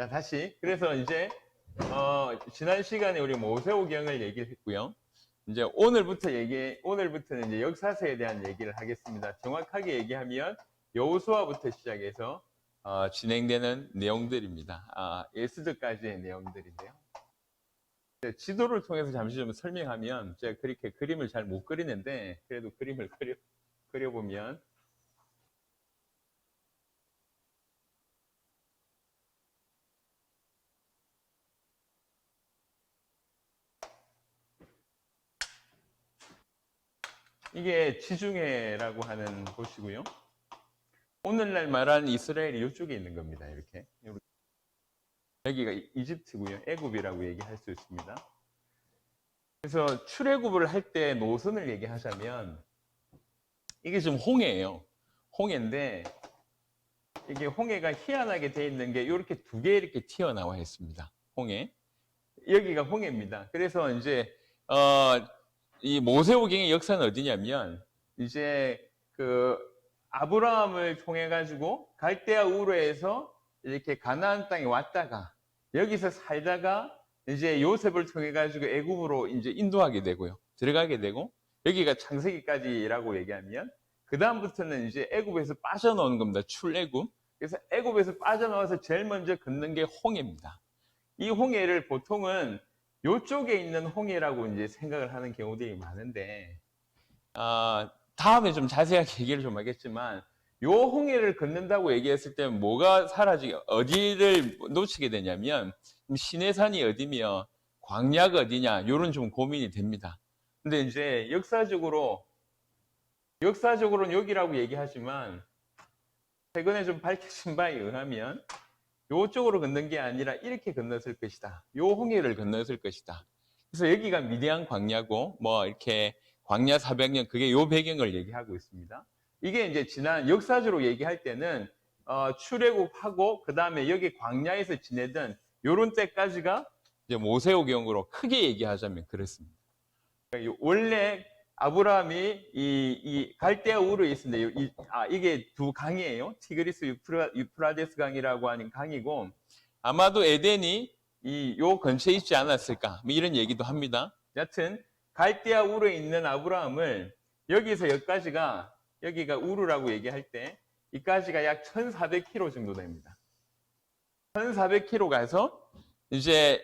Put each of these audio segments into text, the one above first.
자, 다시. 그래서 이제, 지난 시간에 우리 모세오경을 얘기를 했고요. 이제 오늘부터는 이제 역사서에 대한 얘기를 하겠습니다. 정확하게 얘기하면 여호수아부터 시작해서, 진행되는 내용들입니다. 에스더까지의 내용들인데요. 지도를 통해서 잠시 좀 설명하면 제가 그렇게 그림을 잘 못 그리는데, 그래도 그림을 그려보면, 이게 지중해라고 하는 곳이고요. 오늘날 말하는 이스라엘이 이쪽에 있는 겁니다. 이렇게. 여기가 이집트고요. 애굽이라고 얘기할 수 있습니다. 그래서 출애굽을 할 때 노선을 얘기하자면 이게 지금 홍해예요. 홍해인데 이게 홍해가 희한하게 돼 있는 게 이렇게 두 개 이렇게 튀어나와 있습니다. 홍해. 여기가 홍해입니다. 그래서 이제 이 모세오경의 역사는 어디냐면 이제 그 아브라함을 통해 가지고 갈대아 우르에서 이렇게 가나안 땅에 왔다가 여기서 살다가 이제 요셉을 통해 가지고 애굽으로 이제 인도하게 되고요. 들어가게 되고 여기가 창세기까지라고 얘기하면 그 다음부터는 이제 애굽에서 빠져나오는 겁니다. 출애굽. 그래서 애굽에서 빠져나와서 제일 먼저 걷는 게 홍해입니다. 이 홍해를 보통은 요쪽에 있는 홍해라고 이제 생각을 하는 경우들이 많은데, 다음에 좀 자세하게 얘기를 좀 하겠지만, 요 홍해를 걷는다고 얘기했을 때 뭐가 어디를 놓치게 되냐면, 시내산이 어디며, 광야가 어디냐, 요런 좀 고민이 됩니다. 근데 이제 역사적으로는 여기라고 얘기하지만, 최근에 좀 밝혀진 바에 의하면, 요쪽으로 건넌 게 아니라 이렇게 건넜을 것이다. 요 홍해를 건넜을 것이다. 그래서 여기가 미디안 광야고 뭐 이렇게 광야 400년 그게 요 배경을 얘기하고 있습니다. 이게 이제 지난 역사적으로 얘기할 때는 출애굽하고 그 다음에 여기 광야에서 지내던 요런 때까지가 이제 모세오경으로 크게 얘기하자면 그렇습니다. 그러니까 원래 아브라함이 이 갈대아 우르에 있었는데 이게 두 강이에요. 티그리스 유프라데스 강이라고 하는 강이고 아마도 에덴이 요 근처에 있지 않았을까 뭐 이런 얘기도 합니다. 여튼 갈대아 우르에 있는 아브라함을 여기서 여기까지가 여기가 우르라고 얘기할 때 이까지가 약 1400km 정도 됩니다. 1400km 가서 이제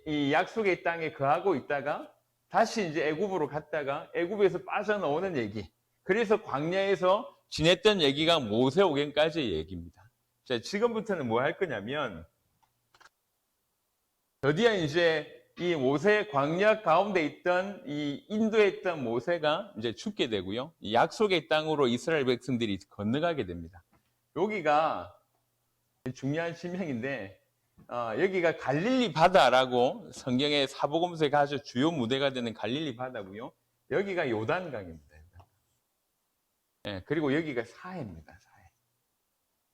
이 약속의 땅에 거하고 있다가 다시 이제 애굽으로 갔다가 애굽에서 빠져나오는 얘기. 그래서 광야에서 지냈던 얘기가 모세오경까지의 얘기입니다. 자, 지금부터는 뭐 할 거냐면 드디어 이제 이 모세 광야 가운데 있던 이 인도에 있던 모세가 이제 죽게 되고요. 이 약속의 땅으로 이스라엘 백성들이 건너가게 됩니다. 여기가 중요한 지명인데 여기가 갈릴리 바다라고 성경의 사복음서에 아주 주요 무대가 되는 갈릴리 바다고요. 여기가 요단강입니다. 네, 그리고 여기가 사해입니다. 사해.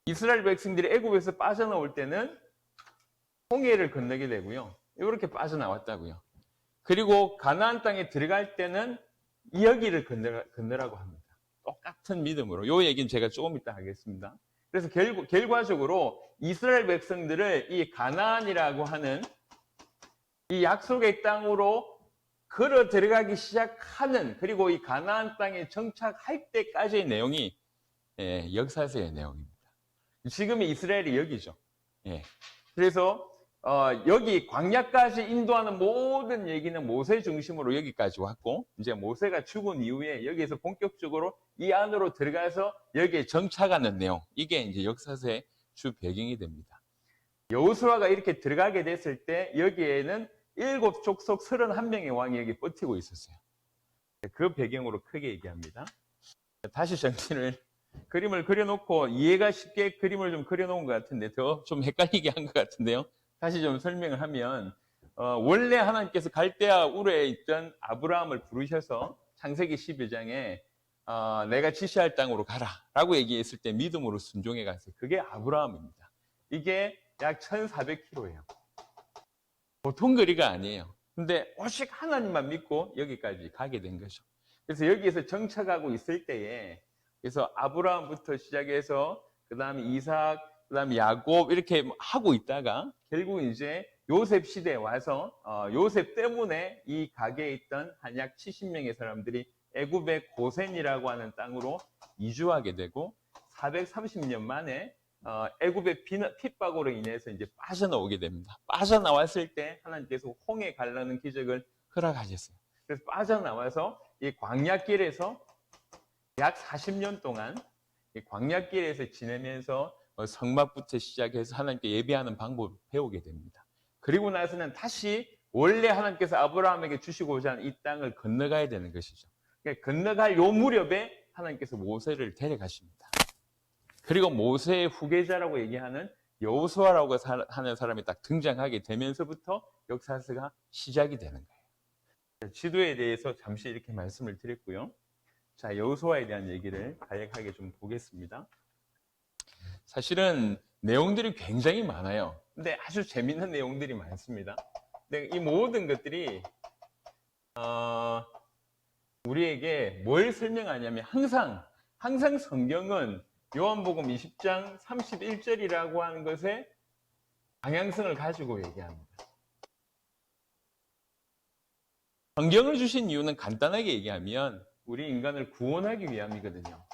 이스라엘 백성들이 애굽에서 빠져나올 때는 홍해를 건너게 되고요. 이렇게 빠져나왔다고요. 그리고 가나안 땅에 들어갈 때는 여기를 건너라고 합니다. 똑같은 믿음으로. 이 얘기는 제가 조금 이따 하겠습니다. 그래서 결과적으로 이스라엘 백성들을 이 가나안이라고 하는 이 약속의 땅으로 걸어 들어가기 시작하는 그리고 이 가나안 땅에 정착할 때까지의 내용이 역사서의 내용입니다. 지금의 이스라엘이 여기죠. 그래서 여기 광야까지 인도하는 모든 얘기는 모세 중심으로 여기까지 왔고 이제 모세가 죽은 이후에 여기에서 본격적으로 이 안으로 들어가서 여기에 정착하는 내용 이게 이제 역사서의 주 배경이 됩니다. 여호수아가 이렇게 들어가게 됐을 때 여기에는 7족속 31명의 왕이 여기 버티고 있었어요. 그 배경으로 크게 얘기합니다. 다시 정신을 그림을 그려놓고 이해가 쉽게 그림을 좀 그려놓은 것 같은데 더 좀 헷갈리게 한 것 같은데요. 다시 좀 설명을 하면 원래 하나님께서 갈대아 우르에 있던 아브라함을 부르셔서 창세기 12장에 내가 지시할 땅으로 가라 라고 얘기했을 때 믿음으로 순종해 갔어요. 그게 아브라함입니다. 이게 약 1400km예요. 보통 거리가 아니에요. 근데 오직 하나님만 믿고 여기까지 가게 된 거죠. 그래서 여기에서 정착하고 있을 때에 그래서 아브라함부터 시작해서 그 다음에 이삭, 그다음에 야곱 이렇게 하고 있다가 결국 이제 요셉 시대에 와서 요셉 때문에 이 가게에 있던 한 약 70명의 사람들이 애굽의 고센이라고 하는 땅으로 이주하게 되고 430년 만에 애굽의 핍박으로 인해서 이제 빠져나오게 됩니다. 빠져나왔을 때 하나님께서 홍해 갈라는 기적을 허락하셨어요. 그래서 빠져나와서 이 광야길에서 약 40년 동안 이 광야길에서 지내면서 성막부터 시작해서 하나님께 예배하는 방법을 배우게 됩니다. 그리고 나서는 다시 원래 하나님께서 아브라함에게 주시고자 하는 이 땅을 건너가야 되는 것이죠. 그러니까 건너갈 요 무렵에 하나님께서 모세를 데려가십니다. 그리고 모세의 후계자라고 얘기하는 여호수아라고 하는 사람이 딱 등장하게 되면서부터 역사서가 시작이 되는 거예요. 지도에 대해서 잠시 이렇게 말씀을 드렸고요. 자, 여호수아에 대한 얘기를 간략하게 좀 보겠습니다. 사실은 내용들이 굉장히 많아요. 근데 아주 재밌는 내용들이 많습니다. 근데 이 모든 것들이 우리에게 뭘 설명하냐면 항상 성경은 요한복음 20장 31절이라고 하는 것에 방향성을 가지고 얘기합니다. 성경을 주신 이유는 간단하게 얘기하면 우리 인간을 구원하기 위함이거든요.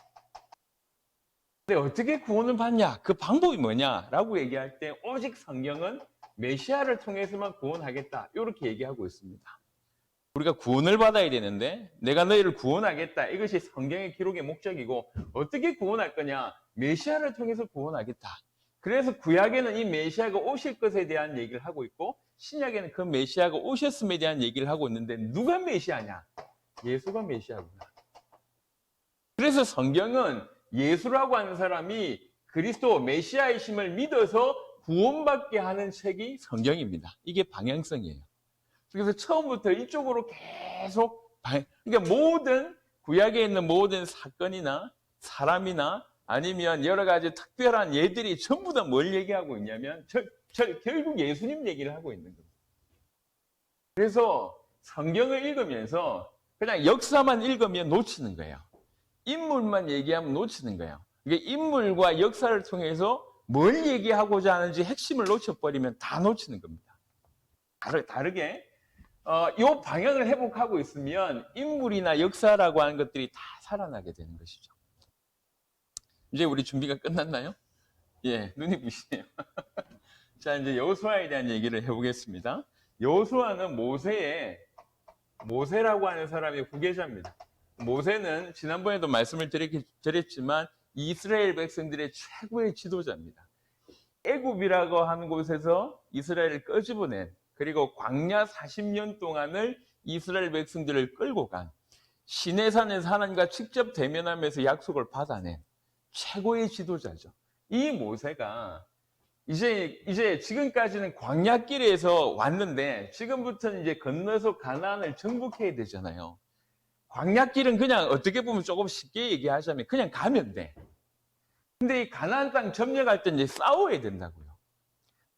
근데 어떻게 구원을 받냐? 그 방법이 뭐냐라고 얘기할 때 오직 성경은 메시아를 통해서만 구원하겠다 이렇게 얘기하고 있습니다. 우리가 구원을 받아야 되는데 내가 너희를 구원하겠다. 이것이 성경의 기록의 목적이고 어떻게 구원할 거냐? 메시아를 통해서 구원하겠다. 그래서 구약에는 이 메시아가 오실 것에 대한 얘기를 하고 있고 신약에는 그 메시아가 오셨음에 대한 얘기를 하고 있는데 누가 메시아냐? 예수가 메시아구나. 그래서 성경은 예수라고 하는 사람이 그리스도 메시아이심을 믿어서 구원받게 하는 책이 성경입니다. 이게 방향성이에요. 그래서 처음부터 이쪽으로 계속 그러니까 모든 구약에 있는 모든 사건이나 사람이나 아니면 여러 가지 특별한 예들이 전부 다 뭘 얘기하고 있냐면 결국 예수님 얘기를 하고 있는 겁니다. 그래서 성경을 읽으면서 그냥 역사만 읽으면 놓치는 거예요. 인물만 얘기하면 놓치는 거예요. 이게 인물과 역사를 통해서 뭘 얘기하고자 하는지 핵심을 놓쳐버리면 다 놓치는 겁니다. 다르게 이 방향을 회복하고 있으면 인물이나 역사라고 하는 것들이 다 살아나게 되는 것이죠. 이제 우리 준비가 끝났나요? 예, 눈이 부시네요. 자, 이제 여호수아에 대한 얘기를 해보겠습니다. 여호수아는 모세라고 하는 사람의 후계자입니다. 모세는 지난번에도 말씀을 드렸지만 이스라엘 백성들의 최고의 지도자입니다. 애굽이라고 하는 곳에서 이스라엘을 끄집어낸 그리고 광야 40년 동안을 이스라엘 백성들을 끌고 간 시내산에서 하나님과 직접 대면하면서 약속을 받아낸 최고의 지도자죠. 이 모세가 이제 지금까지는 광야길에서 왔는데 지금부터는 이제 건너서 가나안을 정복해야 되잖아요. 광야길은 그냥 어떻게 보면 조금 쉽게 얘기하자면 그냥 가면 돼. 근데 이 가나안 땅 점령할 때 이제 싸워야 된다고요.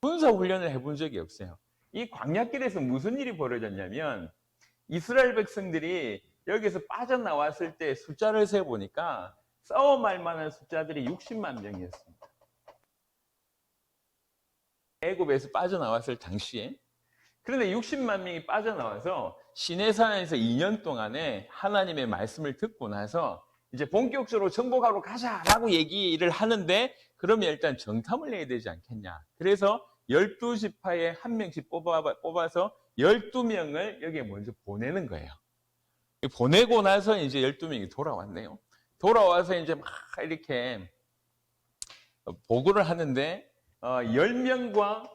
군사 훈련을 해본 적이 없어요. 이 광야길에서 무슨 일이 벌어졌냐면 이스라엘 백성들이 여기서 빠져나왔을 때 숫자를 세보니까 싸움할 만한 숫자들이 60만 명이었습니다. 애굽에서 빠져나왔을 당시에. 그런데 60만 명이 빠져나와서 시내산에서 2년 동안에 하나님의 말씀을 듣고 나서 이제 본격적으로 정복하러 가자라고 얘기를 하는데 그러면 일단 정탐을 해야 되지 않겠냐. 그래서 12지파에 한 명씩 뽑아서 12명을 여기에 먼저 보내는 거예요. 보내고 나서 이제 12명이 돌아왔네요. 돌아와서 이제 막 이렇게 보고를 하는데 10명과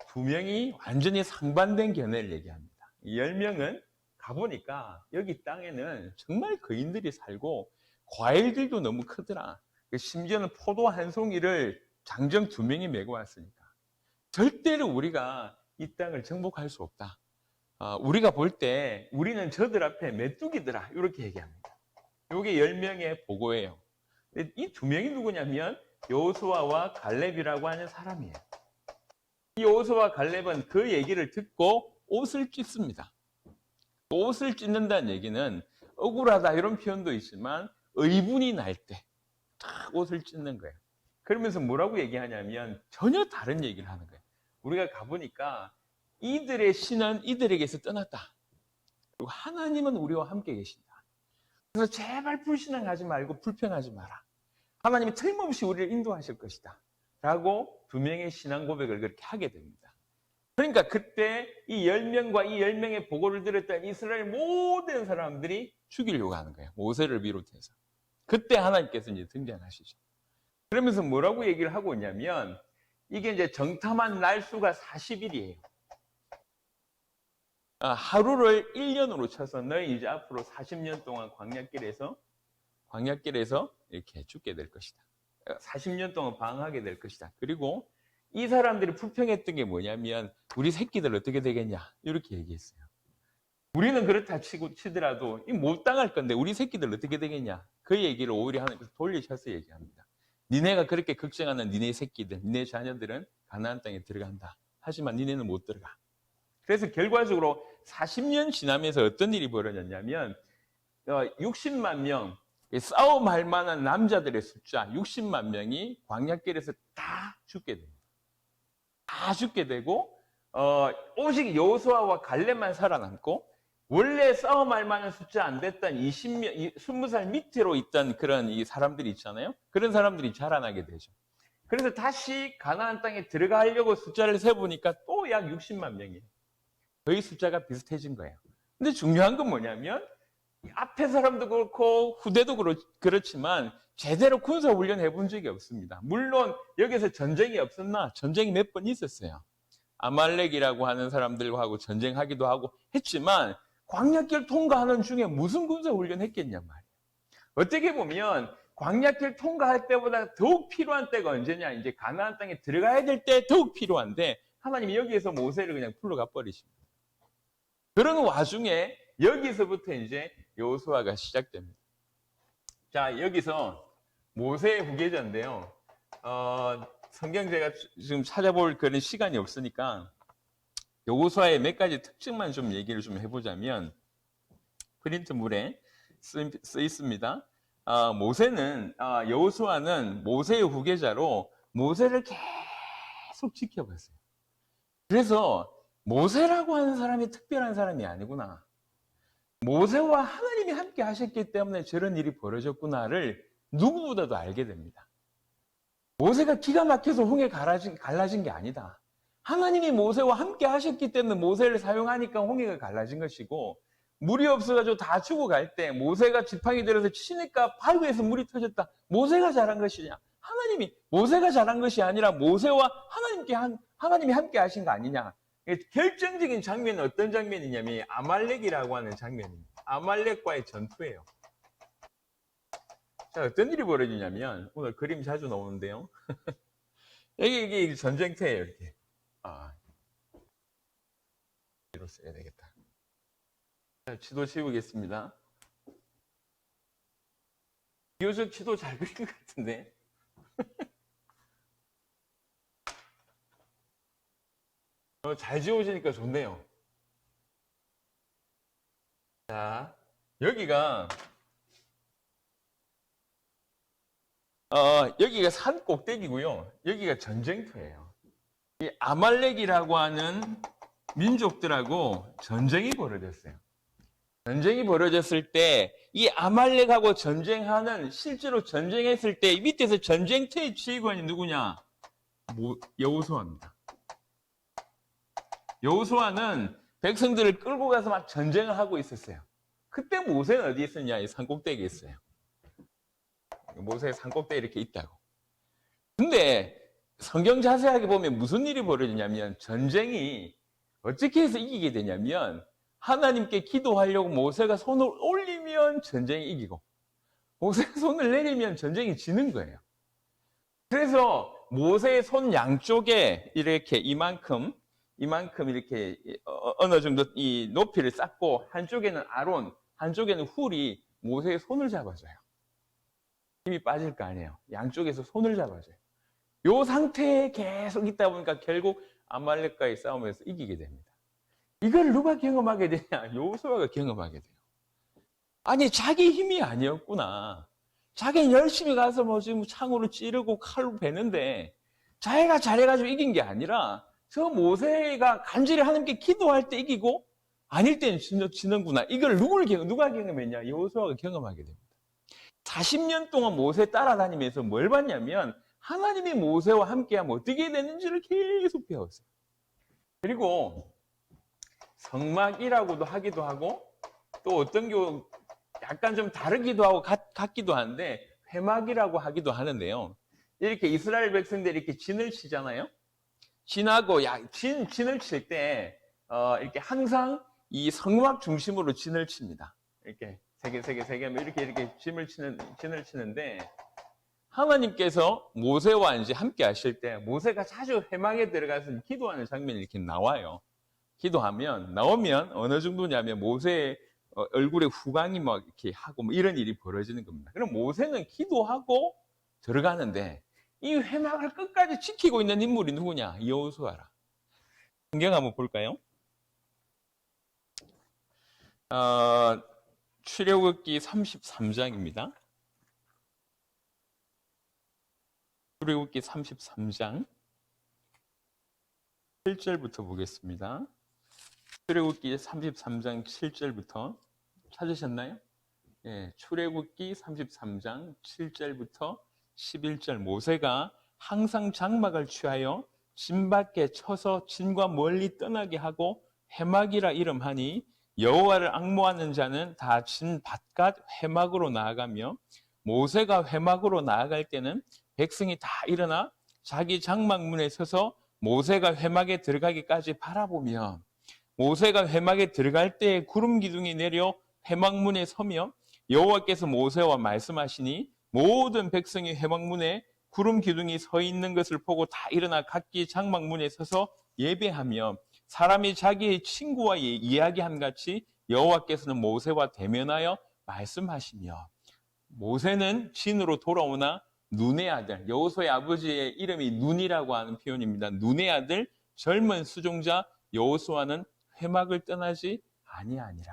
2명이 완전히 상반된 견해를 얘기합니다. 10명은 가보니까 여기 땅에는 정말 거인들이 살고 과일들도 너무 크더라. 심지어는 포도 한 송이를 장정 2명이 메고 왔으니까 절대로 우리가 이 땅을 정복할 수 없다. 우리가 볼 때 우리는 저들 앞에 메뚜기더라 이렇게 얘기합니다. 이게 10명의 보고예요. 이 2명이 누구냐면 여호수아와 갈렙이라고 하는 사람이에요. 이 여호수아와 갈렙은 그 얘기를 듣고 옷을 찢습니다. 옷을 찢는다는 얘기는 억울하다 이런 표현도 있지만 의분이 날 때 딱 옷을 찢는 거예요. 그러면서 뭐라고 얘기하냐면 전혀 다른 얘기를 하는 거예요. 우리가 가보니까 이들의 신은 이들에게서 떠났다. 그리고 하나님은 우리와 함께 계신다. 그래서 제발 불신앙하지 말고 불평하지 마라. 하나님이 틀림없이 우리를 인도하실 것이다. 라고 두 명의 신앙 고백을 그렇게 하게 됩니다. 그러니까 그때 이 10명과 이 10명의 보고를 들었던 이스라엘 모든 사람들이 죽이려고 하는 거예요. 모세를 비롯해서. 그때 하나님께서 이제 등장하시죠. 그러면서 뭐라고 얘기를 하고 있냐면 이게 이제 정탐한 날수가 40일이에요. 하루를 1년으로 쳐서 너희 이제 앞으로 40년 동안 광야길에서 이렇게 죽게 될 것이다. 40년 동안 방황하게 될 것이다. 그리고 이 사람들이 불평했던 게 뭐냐면 우리 새끼들 어떻게 되겠냐 이렇게 얘기했어요. 우리는 그렇다 치더라도 못 당할 건데 우리 새끼들 어떻게 되겠냐 그 얘기를 오히려 하나님께서 돌리셔서 얘기합니다. 니네가 그렇게 걱정하는 니네 새끼들, 니네 자녀들은 가나안 땅에 들어간다. 하지만 니네는 못 들어가. 그래서 결과적으로 40년 지나면서 어떤 일이 벌어졌냐면 60만 명 싸움할 만한 남자들의 숫자 60만 명이 광야길에서 다 죽게 됩니다. 다 죽게 되고 오직 여호수아와 갈렙만 살아남고 원래 싸움할 만한 숫자 안 됐던 20살 밑으로 있던 그런 이 사람들이 있잖아요. 그런 사람들이 자라나게 되죠. 그래서 다시 가나안 땅에 들어가려고 숫자를 세보니까 또 약 60만 명이에요. 거의 숫자가 비슷해진 거예요. 근데 중요한 건 뭐냐면 앞에 사람도 그렇고 후대도 그렇지만 제대로 군사훈련 해본 적이 없습니다. 물론 여기서 전쟁이 없었나? 전쟁이 몇 번 있었어요. 아말렉이라고 하는 사람들과 하고 전쟁하기도 하고 했지만 광야길 통과하는 중에 무슨 군사훈련 했겠냐 말이에요. 어떻게 보면 광야길 통과할 때보다 더욱 필요한 때가 언제냐? 이제 가나안 땅에 들어가야 될 때 더욱 필요한데 하나님이 여기에서 모세를 그냥 풀러가 버리십니다. 그런 와중에 여기서부터 이제 여호수아가 시작됩니다. 자, 여기서 모세의 후계자인데요. 성경 제가 지금 찾아볼 그런 시간이 없으니까 여호수아의 몇 가지 특징만 좀 얘기를 좀 해보자면 프린트물에 쓰 있습니다. 여호수아는 모세의 후계자로 모세를 계속 지켜봤어요. 그래서 모세라고 하는 사람이 특별한 사람이 아니구나. 모세와 하나님이 함께 하셨기 때문에 저런 일이 벌어졌구나를 누구보다도 알게 됩니다. 모세가 기가 막혀서 홍해 갈라진 게 아니다. 하나님이 모세와 함께 하셨기 때문에 모세를 사용하니까 홍해가 갈라진 것이고 물이 없어가지고 다 죽어갈 때 모세가 지팡이 들어서 치니까 바위에서 물이 터졌다. 모세가 잘한 것이냐? 모세가 잘한 것이 아니라 모세와 하나님이 함께 하신 거 아니냐? 결정적인 장면은 어떤 장면이냐면 아말렉이라고 하는 장면입니다. 아말렉과의 전투예요. 자, 어떤 일이 벌어지냐면 오늘 그림 자주 나오는데요. 이게 전쟁터예요. 이렇게. 이로 써야 되겠다. 자, 지도 지우겠습니다. 비교적 지도 잘 그린 것 같은데. 잘 지워지니까 좋네요. 자, 여기가 산 꼭대기고요. 여기가 전쟁터예요. 이 아말렉이라고 하는 민족들하고 전쟁이 벌어졌어요. 전쟁이 벌어졌을 때 이 아말렉하고 실제로 전쟁했을 때 밑에서 전쟁터의 지휘관이 누구냐? 여호수아입니다. 여호수아는 백성들을 끌고 가서 막 전쟁을 하고 있었어요. 그때 모세는 어디 있었냐? 이 산꼭대기에 있어요. 모세의 산꼭대기에 이렇게 있다고. 근데 성경 자세하게 보면 무슨 일이 벌어지냐면 전쟁이 어떻게 해서 이기게 되냐면 하나님께 기도하려고 모세가 손을 올리면 전쟁이 이기고 모세가 손을 내리면 전쟁이 지는 거예요. 그래서 모세의 손 양쪽에 이렇게 이만큼 이렇게 어느 정도 이 높이를 쌓고 한쪽에는 아론, 한쪽에는 훌이 모세의 손을 잡아줘요. 힘이 빠질 거 아니에요. 양쪽에서 손을 잡아줘요. 이 상태에 계속 있다 보니까 결국 아말렉과의 싸움에서 이기게 됩니다. 이걸 누가 경험하게 되냐? 여호수아가 경험하게 돼요. 아니 자기 힘이 아니었구나. 자기는 열심히 가서 뭐 지금 창으로 찌르고 칼로 베는데 자기가 잘해가지고 이긴 게 아니라 저 모세가 간절히 하나님께 기도할 때 이기고 아닐 때는 지는구나. 이걸 누가 경험했냐? 여호수아가 경험하게 됩니다. 40년 동안 모세 따라다니면서 뭘 봤냐면 하나님이 모세와 함께하면 어떻게 되는지를 계속 배웠어요. 그리고 성막이라고도 하기도 하고 또 어떤 경우 약간 좀 다르기도 하고 같기도 한데 회막이라고 하기도 하는데요. 이렇게 이스라엘 백성들이 이렇게 진을 치잖아요. 진하고 진을 칠 때 이렇게 항상 이 성막 중심으로 진을 칩니다. 이렇게 세 개 이렇게 진을 치는데 하나님께서 모세와 이제 함께 하실 때 모세가 자주 회막에 들어가서 기도하는 장면이 이렇게 나와요. 나오면 어느 정도냐면 모세의 얼굴에 후광이 막 이렇게 하고 뭐 이런 일이 벌어지는 겁니다. 그럼 모세는 기도하고 들어가는데 이 회막을 끝까지 지키고 있는 인물이 누구냐? 여호수아라. 성경 한번 볼까요? 출애굽기 33장입니다. 출애굽기 33장 7절부터 보겠습니다. 출애굽기 33장 7절부터 찾으셨나요? 예, 출애굽기 33장 7절부터 11절 모세가 항상 장막을 취하여 진 밖에 쳐서 진과 멀리 떠나게 하고 회막이라 이름하니 여호와를 앙모하는 자는 다 진 바깥 회막으로 나아가며 모세가 회막으로 나아갈 때는 백성이 다 일어나 자기 장막문에 서서 모세가 회막에 들어가기까지 바라보며 모세가 회막에 들어갈 때 구름 기둥이 내려 회막문에 서며 여호와께서 모세와 말씀하시니 모든 백성이 회막문에 구름 기둥이 서 있는 것을 보고 다 일어나 각기 장막문에 서서 예배하며 사람이 자기의 친구와 이야기함 같이 여호와께서는 모세와 대면하여 말씀하시며 모세는 진으로 돌아오나 눈의 아들, 여호수아의 아버지의 이름이 눈이라고 하는 표현입니다. 눈의 아들 젊은 수종자 여호수아는 회막을 떠나지 아니하니라.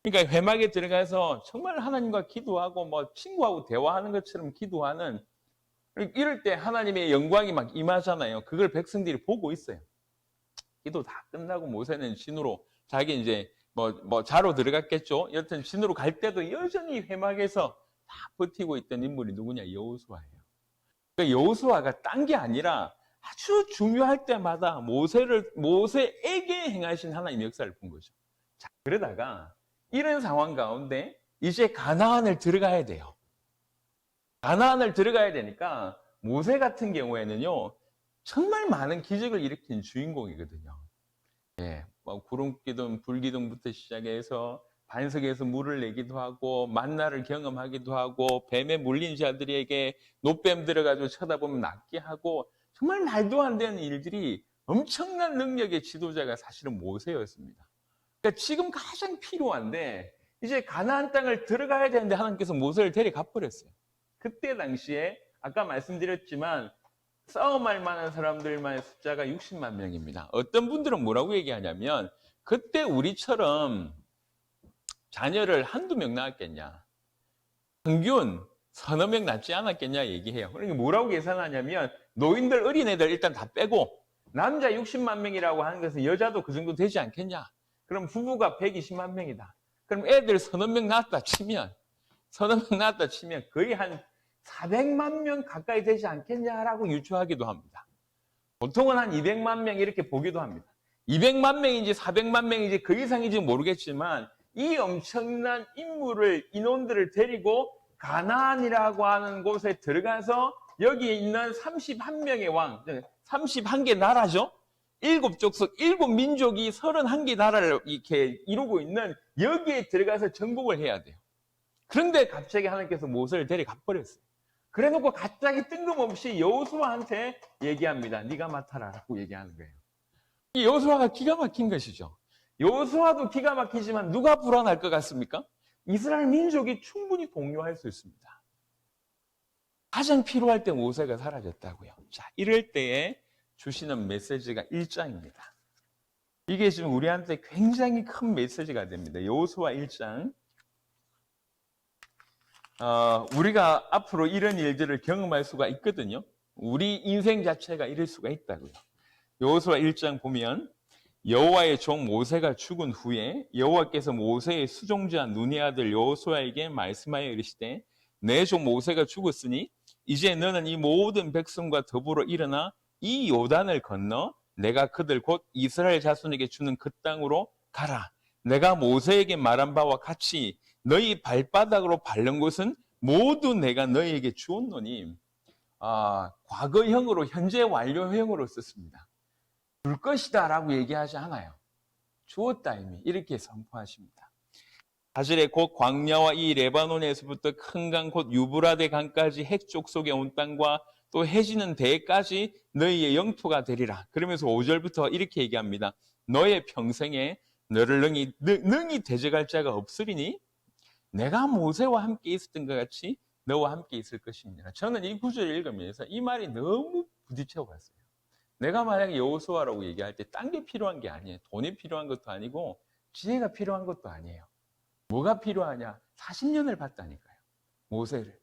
그러니까 회막에 들어가서 정말 하나님과 기도하고 뭐 친구하고 대화하는 것처럼 기도하는 이럴 때 하나님의 영광이 막 임하잖아요. 그걸 백성들이 보고 있어요. 기도 다 끝나고 모세는 진으로 자기 이제 뭐 자로 들어갔겠죠. 여튼 진으로 갈 때도 여전히 회막에서 다 버티고 있던 인물이 누구냐? 여호수아예요. 그러니까 여호수아가 딴 게 아니라 아주 중요할 때마다 모세에게 행하신 하나님의 역사를 본 거죠. 자, 그러다가 이런 상황 가운데 이제 가나안을 들어가야 돼요. 가나안을 들어가야 되니까 모세 같은 경우에는요, 정말 많은 기적을 일으킨 주인공이거든요. 예, 구름 기둥, 불 기둥부터 시작해서 반석에서 물을 내기도 하고 만나를 경험하기도 하고 뱀에 물린 자들에게 노뱀 들어가지고 쳐다보면 낫게 하고 정말 말도 안 되는 일들이 엄청난 능력의 지도자가 사실은 모세였습니다. 그러니까 지금 가장 필요한데 이제 가나안 땅을 들어가야 되는데 하나님께서 모세를 데려가 버렸어요. 그때 당시에 아까 말씀드렸지만 싸움할 만한 사람들만의 숫자가 60만 명입니다. 어떤 분들은 뭐라고 얘기하냐면 그때 우리처럼 자녀를 한두 명 낳았겠냐. 평균 서너 명 낳지 않았겠냐 얘기해요. 그러니까 뭐라고 계산하냐면 노인들 어린애들 일단 다 빼고 남자 60만 명이라고 하는 것은 여자도 그 정도 되지 않겠냐. 그럼 부부가 120만 명이다. 그럼 애들 서너 명 낳았다 치면 거의 한 400만 명 가까이 되지 않겠냐라고 유추하기도 합니다. 보통은 한 200만 명 이렇게 보기도 합니다. 200만 명인지 400만 명인지 그 이상인지 모르겠지만 이 엄청난 인원들을 데리고 가나안이라고 하는 곳에 들어가서 여기에 있는 31명의 왕, 31개 나라죠. 7족속, 7민족이 31개 나라를 이렇게 이루고 있는 여기에 들어가서 정복을 해야 돼요. 그런데 갑자기 하나님께서 모세를 데려가 버렸어요. 그래놓고 갑자기 뜬금없이 여호수아한테 얘기합니다. 네가 맡아라라고 얘기하는 거예요. 이 여호수아가 기가 막힌 것이죠. 여호수아도 기가 막히지만 누가 불안할 것 같습니까? 이스라엘 민족이 충분히 동요할 수 있습니다. 가장 필요할 때 모세가 사라졌다고요. 자, 이럴 때에 주시는 메시지가 1장입니다. 이게 지금 우리한테 굉장히 큰 메시지가 됩니다. 여호수아 1장 우리가 앞으로 이런 일들을 경험할 수가 있거든요. 우리 인생 자체가 이럴 수가 있다고요. 여호수아 1장 보면 여호와의 종 모세가 죽은 후에 여호와께서 모세의 수종자 눈의 아들 여호수아에게 말씀하여 이르시되 내 종 모세가 죽었으니 이제 너는 이 모든 백성과 더불어 일어나 이 요단을 건너 내가 그들 곧 이스라엘 자손에게 주는 그 땅으로 가라. 내가 모세에게 말한 바와 같이 너희 발바닥으로 밟는 곳은 모두 내가 너희에게 주었노니. 과거형으로 현재 완료형으로 썼습니다. 줄 것이다 라고 얘기하지 않아요. 주었다 이미 이렇게 선포하십니다. 사실에 곧 광야와 이 레바논에서부터 큰 강 곧 유브라데 강까지 핵족 속에 온 땅과 또 해지는 대까지 너희의 영토가 되리라. 그러면서 5절부터 이렇게 얘기합니다. 너의 평생에 너를 능히 대적할 자가 없으리니 내가 모세와 함께 있었던 것 같이 너와 함께 있을 것이니라. 저는 이 구절을 읽으면서 이 말이 너무 부딪혀 봤어요. 내가 만약에 여호수아라고 얘기할 때 딴 게 필요한 게 아니에요. 돈이 필요한 것도 아니고 지혜가 필요한 것도 아니에요. 뭐가 필요하냐? 40년을 봤다니까요. 모세를.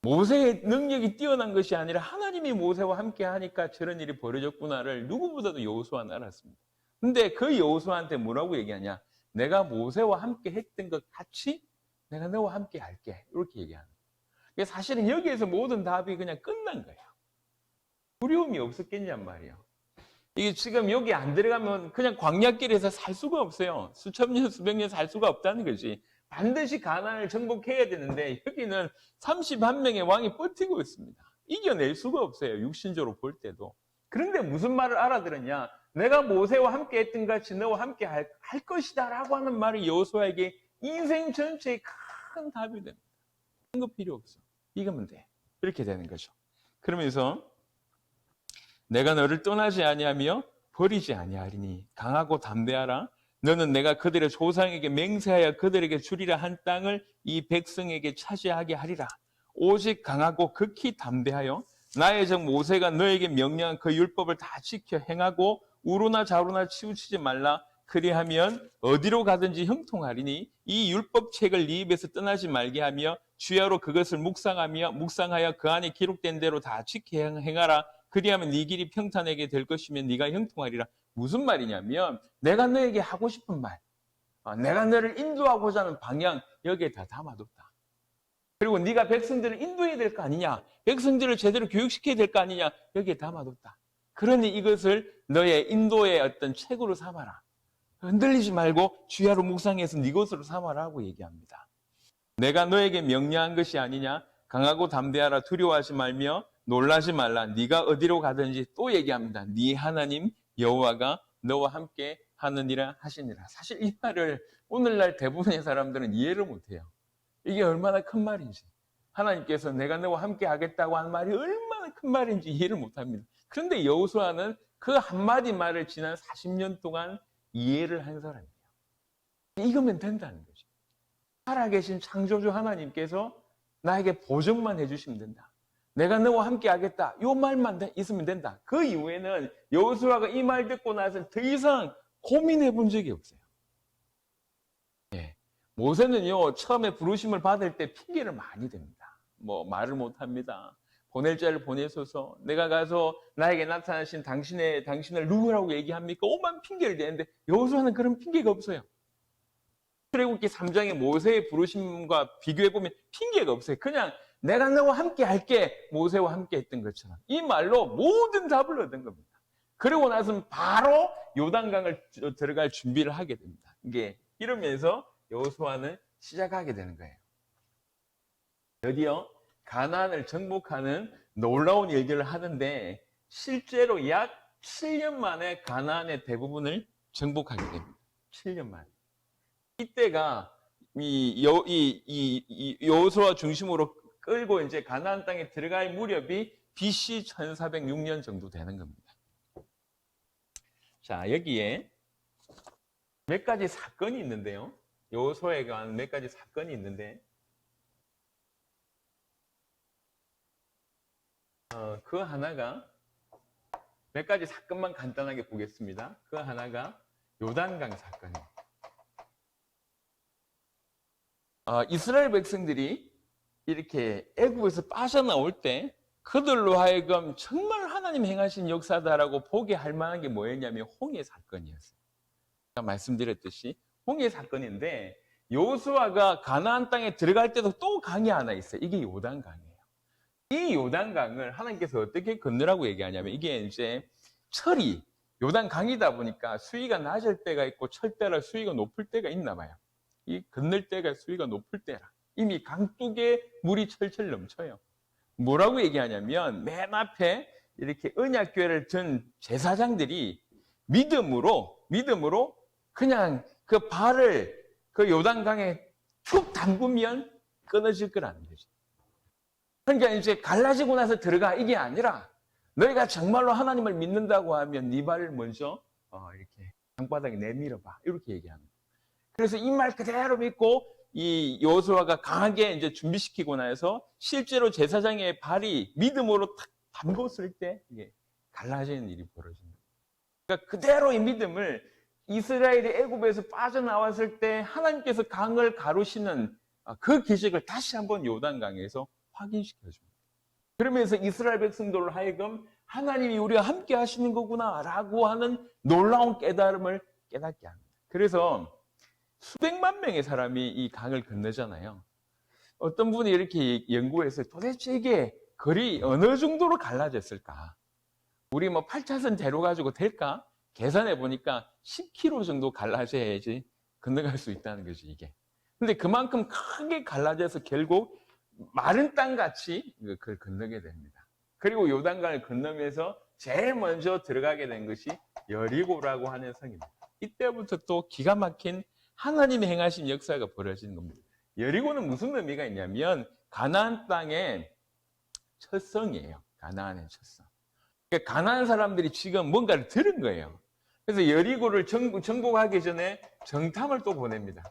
모세의 능력이 뛰어난 것이 아니라 하나님이 모세와 함께 하니까 저런 일이 벌어졌구나를 누구보다도 여호수아는 알았습니다. 근데 그 여호수아한테 뭐라고 얘기하냐? 내가 모세와 함께 했던 것 같이 내가 너와 함께 할게. 이렇게 얘기하는 거예요. 사실은 여기에서 모든 답이 그냥 끝난 거예요. 두려움이 없었겠냔 말이에요. 이게 지금 여기 안 들어가면 그냥 광야길에서 살 수가 없어요. 수천 년, 수백 년 살 수가 없다는 거지. 반드시 가나안을 정복해야 되는데 여기는 31명의 왕이 버티고 있습니다. 이겨낼 수가 없어요. 육신적으로 볼 때도. 그런데 무슨 말을 알아들었냐? 내가 모세와 함께 했던 같이 너와 함께 할 것이다 라고 하는 말이 여호수아에게 인생 전체의 큰 답이 됩니다. 큰 거 필요 없어. 이거면 돼. 이렇게 되는 거죠. 그러면서 내가 너를 떠나지 아니하며 버리지 아니하리니 강하고 담대하라. 너는 내가 그들의 조상에게 맹세하여 그들에게 주리라 한 땅을 이 백성에게 차지하게 하리라. 오직 강하고 극히 담대하여 나의 종 모세가 너에게 명령한 그 율법을 다 지켜 행하고 우로나 좌로나 치우치지 말라. 그리하면 어디로 가든지 형통하리니 이 율법책을 네 입에서 떠나지 말게 하며 주야로 그것을 묵상하여 그 안에 기록된 대로 다 지켜 행하라. 그리하면 네 길이 평탄하게 될 것이면 네가 형통하리라. 무슨 말이냐면 내가 너에게 하고 싶은 말, 내가 너를 인도하고자 하는 방향 여기에 다 담아뒀다. 그리고 네가 백성들을 인도해야 될 거 아니냐, 백성들을 제대로 교육시켜야 될 거 아니냐, 여기에 담아뒀다. 그러니 이것을 너의 인도의 어떤 책으로 삼아라. 흔들리지 말고 주야로 묵상해서 네 것으로 삼아라고 얘기합니다. 내가 너에게 명령한 것이 아니냐, 강하고 담대하라. 두려워하지 말며 놀라지 말라. 네가 어디로 가든지. 또 얘기합니다. 네 하나님 여호와가 너와 함께 하느니라 하시니라. 사실 이 말을 오늘날 대부분의 사람들은 이해를 못해요. 이게 얼마나 큰 말인지, 하나님께서 내가 너와 함께 하겠다고 하는 말이 얼마나 큰 말인지 이해를 못합니다. 그런데 여호수아는 그 한마디 말을 지난 40년 동안 이해를 한 사람이에요. 이거면 된다는 거죠. 살아계신 창조주 하나님께서 나에게 보증만 해주시면 된다. 내가 너와 함께 하겠다. 이 말만 있으면 된다. 그 이후에는 여호수아가 이 말 듣고 나서 더 이상 고민해 본 적이 없어요. 모세는요, 처음에 부르심을 받을 때 핑계를 많이 댑니다. 말을 못 합니다. 보낼 자를 보내소서. 내가 가서 나에게 나타나신 당신을 누구라고 얘기합니까? 오만 핑계를 대는데 여호수아는 그런 핑계가 없어요. 출애굽기 3장의 모세의 부르심과 비교해보면 핑계가 없어요. 그냥 내가 너와 함께 할게. 모세와 함께 했던 것처럼. 이 말로 모든 답을 얻은 겁니다. 그러고 나서는 바로 요단강을 들어갈 준비를 하게 됩니다. 이러면서 여호수아는 시작하게 되는 거예요. 드디어 가나안을 정복하는 놀라운 일들을 하는데 실제로 약 7년 만에 가나안의 대부분을 정복하게 됩니다. 7년 만에. 이때가 여호수아 중심으로 끌고 이제 가나안 땅에 들어갈 무렵이 BC 1406년 정도 되는 겁니다. 자, 여기에 몇 가지 사건이 있는데요. 여호수아에 관한 몇 가지 사건이 있는데 그 하나가 몇 가지 사건만 간단하게 보겠습니다. 그 하나가 요단강 사건이에요. 이스라엘 백성들이 이렇게 애굽에서 빠져나올 때 그들로 하여금 정말 하나님 행하신 역사다라고 보게 할 만한 게 뭐였냐면 홍해 사건이었어요. 제가 말씀드렸듯이 홍해 사건인데 여호수아가 가나안 땅에 들어갈 때도 또 강이 하나 있어요. 이게 요단강이에요. 이 요단강을 하나님께서 어떻게 건너라고 얘기하냐면 이게 이제 철이 요단강이다 보니까 수위가 낮을 때가 있고 철 따라 수위가 높을 때가 있나 봐요. 이 건널 때가 수위가 높을 때라. 이미 강둑에 물이 철철 넘쳐요. 뭐라고 얘기하냐면 맨 앞에 이렇게 언약궤를 든 제사장들이 믿음으로 그냥 그 발을 그 요단강에 툭 담그면 끊어질 거라는 거죠. 그러니까 이제 갈라지고 나서 들어가 이게 아니라 너희가 정말로 하나님을 믿는다고 하면 네 발을 먼저 이렇게 땅바닥에 내밀어봐 이렇게 얘기합니다. 그래서 이 말 그대로 믿고 이 여호수아가 강하게 이제 준비시키고 나서 실제로 제사장의 발이 믿음으로 탁 담궜을 때 이게 갈라지는 일이 벌어집니다. 그러니까 그대로 이 믿음을 이스라엘이 애굽에서 빠져나왔을 때 하나님께서 강을 가르시는 그 기적을 다시 한번 요단강에서 확인시켜줍니다. 그러면서 이스라엘 백성들로 하여금 하나님이 우리와 함께 하시는 거구나라고 하는 놀라운 깨달음을 깨닫게 합니다. 그래서 수백만 명의 사람이 이 강을 건너잖아요. 어떤 분이 이렇게 연구해서 도대체 이게 거리 어느 정도로 갈라졌을까? 우리 뭐 8차선 대로 가지고 될까? 계산해 보니까 10km 정도 갈라져야지 건너갈 수 있다는 거죠, 이게. 근데 그만큼 크게 갈라져서 결국 마른 땅 같이 그걸 건너게 됩니다. 그리고 요단강을 건너면서 제일 먼저 들어가게 된 것이 여리고라고 하는 성입니다. 이때부터 또 기가 막힌 하나님이 행하신 역사가 벌어지는 겁니다. 여리고는 무슨 의미가 있냐면 가나안 땅의 첫 성이에요. 가나안의 첫 성. 그러니까 가나안 사람들이 지금 뭔가를 들은 거예요. 그래서 여리고를 정복하기 전에 정탐을 또 보냅니다.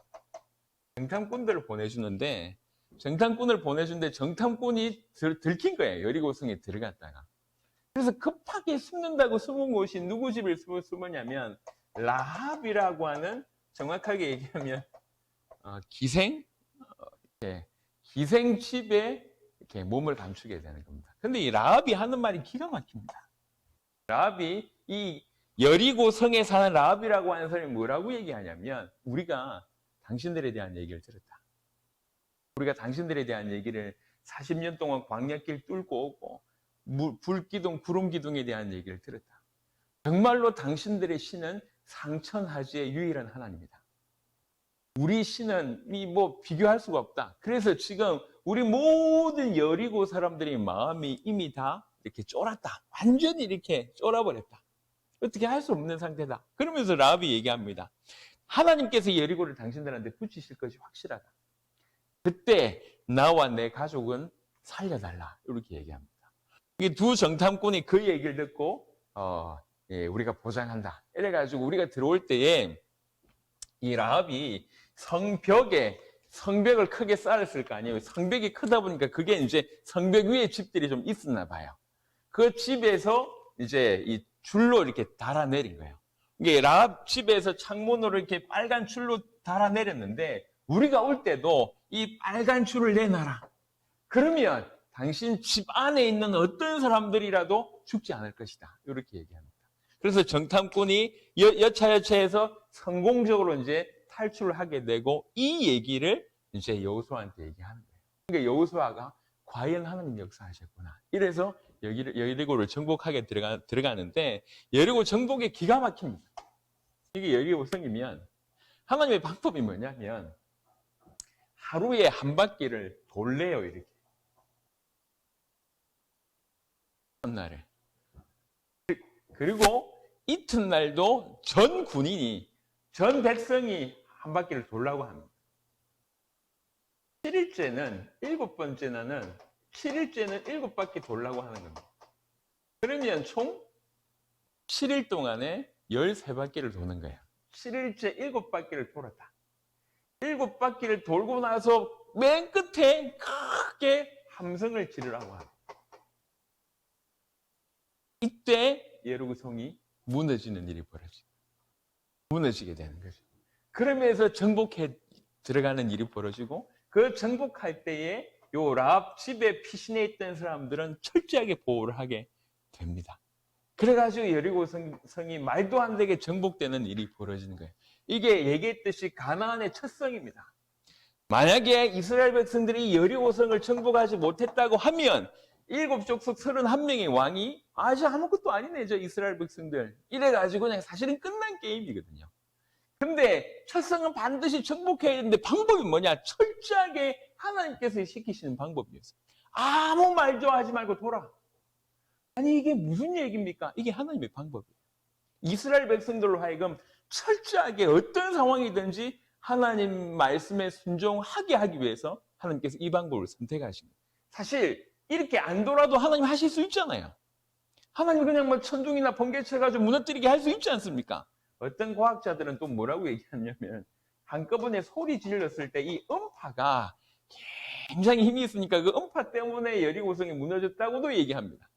정탐꾼들을 보내주는데 정탐꾼이 들킨 거예요. 여리고성에 들어갔다가. 그래서 급하게 숨는다고 숨은 곳이 누구 집을 숨었냐면 라합이라고 하는 정확하게 얘기하면 기생 집에 이렇게 몸을 감추게 되는 겁니다. 근데 이 라합이 하는 말이 기가 막힙니다. 라합이 이 여리고 성에 사는 라합이라고 하는 사람이 뭐라고 얘기하냐면 우리가 당신들에 대한 얘기를 들었다. 우리가 당신들에 대한 얘기를 40년 동안 광야길 뚫고 오고 불기둥, 구름기둥에 대한 얘기를 들었다. 정말로 당신들의 신은 상천하지의 유일한 하나님이다. 우리 신은 뭐 비교할 수가 없다. 그래서 지금 우리 모든 여리고 사람들의 마음이 이미 다 이렇게 쫄았다. 완전히 이렇게 쫄아버렸다. 어떻게 할 수 없는 상태다. 그러면서 라합이 얘기합니다. 하나님께서 여리고를 당신들한테 붙이실 것이 확실하다. 그때 나와 내 가족은 살려달라. 이렇게 얘기합니다. 이 두 정탐꾼이 그 얘기를 듣고 우리가 보장한다. 이래가지고 우리가 들어올 때에 이 라합이 성벽을 크게 쌓았을 거 아니에요. 성벽이 크다 보니까 그게 이제 성벽 위에 집들이 좀 있었나 봐요. 그 집에서 이제 이 줄로 이렇게 달아내린 거예요. 이게 라합 집에서 창문으로 이렇게 빨간 줄로 달아내렸는데 우리가 올 때도 이 빨간 줄을 내놔라. 그러면 당신 집 안에 있는 어떤 사람들이라도 죽지 않을 것이다. 이렇게 얘기합니다. 그래서 정탐꾼이 여차여차해서 성공적으로 이제 탈출을 하게 되고 이 얘기를 이제 여호수아한테 얘기하는 거예요. 그러니까 여호수아가 과연 하나님 역사하셨구나. 이래서 여리고를 정복하게 들어가는데 여리고 정복이 기가 막힙니다. 이게 여리고 성이면 하나님의 방법이 뭐냐면 하루에 한 바퀴를 돌래요. 이렇게. 첫날에. 그리고 이튿날도 전 군인이 전 백성이 한 바퀴를 돌라고 합니다. 7일째는 7번째 7일째는 7바퀴 돌라고 하는 겁니다. 그러면 총 7일 동안에 13바퀴를 도는 거예요. 7일째 7바퀴를 돌았다. 7바퀴를 돌고 나서 맨 끝에 크게 함성을 지르라고 합니다. 이때 여리고성이 무너지는 일이 무너지게 되는 거죠. 그러면서 정복해 들어가는 일이 벌어지고 그 정복할 때에 요 라합 집에 피신해 있던 사람들은 철저하게 보호를 하게 됩니다. 그래가지고 여리고 성이 말도 안 되게 정복되는 일이 벌어지는 거예요. 이게 얘기했듯이 가나안의 첫 성입니다. 만약에 이스라엘 백성들이 여리고성을 정복하지 못했다고 하면 일곱 족속 31명의 왕이 아주 아무것도 아니네 저 이스라엘 백성들 이래가지고 그냥 사실은 끝난 게임이거든요. 근데 첫 성은 반드시 정복해야 되는데 방법이 뭐냐? 철저하게 하나님께서 시키시는 방법이었어요. 아무 말도 하지 말고 돌아. 아니 이게 무슨 얘기입니까? 이게 하나님의 방법이에요. 이스라엘 백성들로 하여금 철저하게 어떤 상황이든지 하나님 말씀에 순종하게 하기 위해서 하나님께서 이 방법을 선택하신 거예요. 사실 이렇게 안 돌아도 하나님 하실 수 있잖아요. 하나님 그냥 뭐 천둥이나 번개 쳐가지고 무너뜨리게 할 수 있지 않습니까? 어떤 과학자들은 또 뭐라고 얘기하냐면 한꺼번에 소리 질렀을 때 이 음파가 굉장히 힘이 있으니까 그 음파 때문에 여리고성이 무너졌다고도 얘기합니다.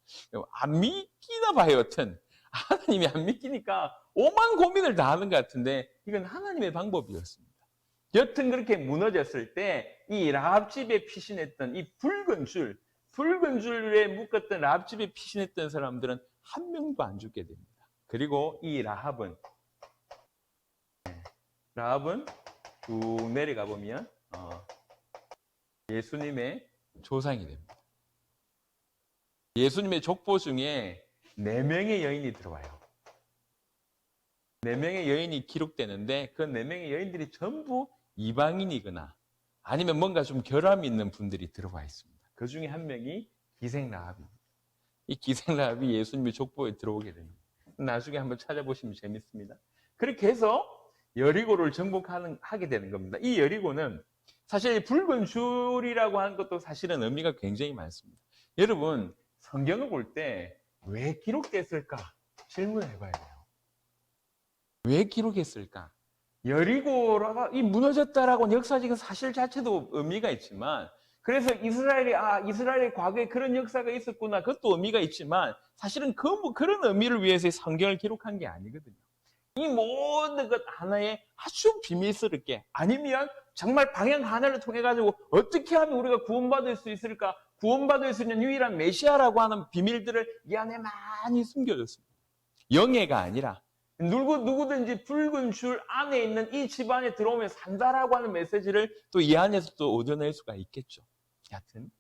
안 믿기나 봐요, 여튼. 하나님이 안 믿기니까 오만 고민을 다 하는 것 같은데 이건 하나님의 방법이었습니다. 여튼 그렇게 무너졌을 때 이 라합집에 피신했던 이 붉은 줄에 묶었던 라합집에 피신했던 사람들은 한 명도 안 죽게 됩니다. 그리고 이 라합은 쭉 내려가 보면 예수님의 조상이 됩니다. 예수님의 족보 중에 4명의 여인이 들어와요. 4명의 여인이 기록되는데 그 4명의 여인들이 전부 이방인이거나 아니면 뭔가 좀 결함이 있는 분들이 들어와 있습니다. 그 중에 한 명이 기생라합입니다. 이 기생라합이 예수님의 족보에 들어오게 됩니다. 나중에 한번 찾아보시면 재밌습니다. 그렇게 해서 여리고를 정복하게 되는 겁니다. 이 여리고는 사실 붉은 줄이라고 하는 것도 사실은 의미가 굉장히 많습니다. 여러분 성경을 볼 때 왜 기록됐을까? 질문을 해봐야 돼요. 왜 기록했을까? 여리고가 무너졌다라고 역사적인 사실 자체도 의미가 있지만 그래서 이스라엘의 과거에 그런 역사가 있었구나 그것도 의미가 있지만 사실은 그런 의미를 위해서 성경을 기록한 게 아니거든요. 이 모든 것 하나에 아주 비밀스럽게 아니면 정말 방향 하나를 통해 가지고 어떻게 하면 우리가 구원받을 수 있을까? 구원받을 수 있는 유일한 메시아라고 하는 비밀들을 이 안에 많이 숨겨졌습니다. 영예가 아니라 누구든지 붉은 줄 안에 있는 이 집안에 들어오면 산다라고 하는 메시지를 또 이 안에서 또 얻어낼 수가 있겠죠. 여하튼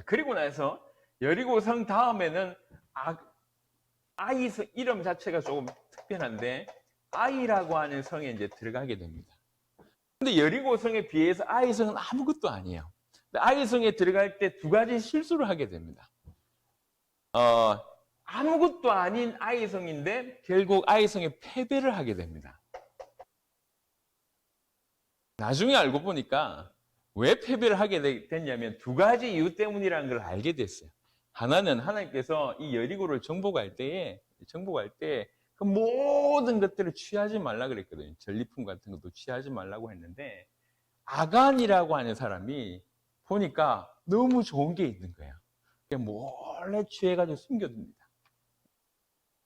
그리고 나서 여리고 성 다음에는 아이성 이름 자체가 조금 특별한데 아이라고 하는 성에 이제 들어가게 됩니다. 근데 여리고 성에 비해서 아이성은 아무것도 아니에요. 아이성에 들어갈 때 2가지 실수를 하게 됩니다. 아무것도 아닌 아이성인데 결국 아이성에 패배를 하게 됩니다. 나중에 알고 보니까 왜 패배를 하게 됐냐면 2가지 이유 때문이라는 걸 알게 됐어요. 하나는 하나님께서 이 여리고를 정복할 때 그 모든 것들을 취하지 말라 그랬거든요. 전리품 같은 것도 취하지 말라고 했는데 아간이라고 하는 사람이 보니까 너무 좋은 게 있는 거예요. 몰래 취해가지고 숨겨둡니다.